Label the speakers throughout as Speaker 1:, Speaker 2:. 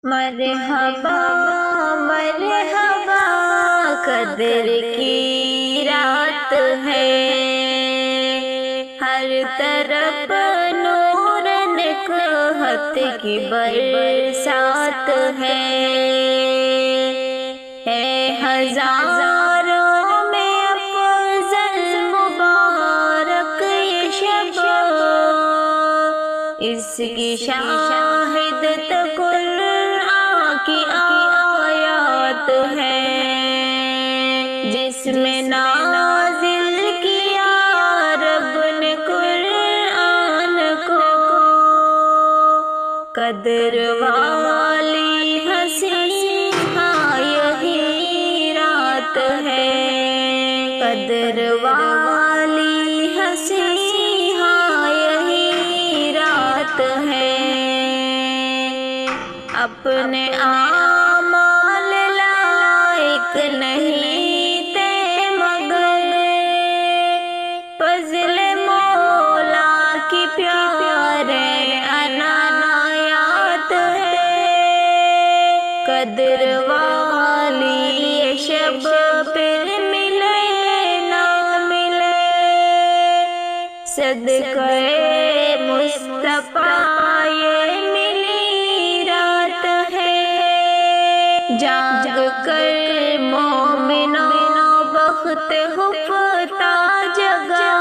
Speaker 1: مرحبا مرحبا قدر کی رات ہے، ہر طرف نور نکہت کی برسات ہے، ہزاروں میں افضل مبارک یہ شب، اس کی شاہد قرآن کی آیات ہے، جس میں نازل کیا رب نے قرآن کو، قدر والی ہنسی ہاں یہی رات ہے، قدر والی ہنسی ہاں یہی رات ہے، اپنے اعمال لائق نہیں تھے مگر فضل مولا کی پیارے عنایات ہے، قدر والی یہ شب پھر ملے نہ ملے، صدقہ مصطفیٰ یہ ملی رات ہے، جاگ کر مومنوں بخت خفتہ جگا،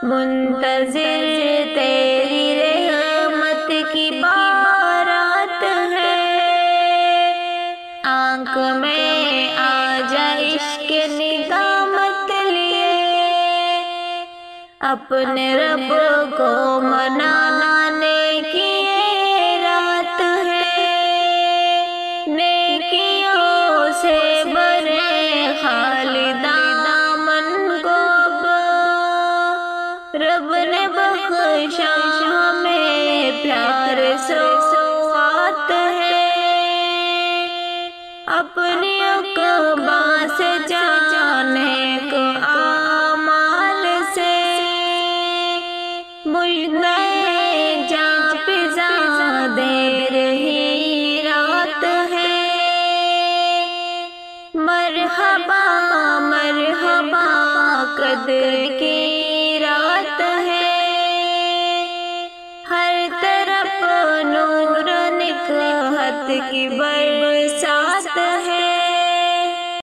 Speaker 1: منتظر تیری رحمت کی بارات ہے، آنکھ میں آ جا عشق ندامت لیے، اپنے رب کو منانے کی یہ رات ہے، نیکیوں سے برے خالی دامن کو رب نے بخشا، ہمیں پیار سوات ہے، اپنی عقبہ سے جانے کو اعمال سے، مجھے جاں پزا دے رہی رات ہے، مرحبا مرحبا قدر کی رات ہے، ہر طرف نور نکہت کی برسات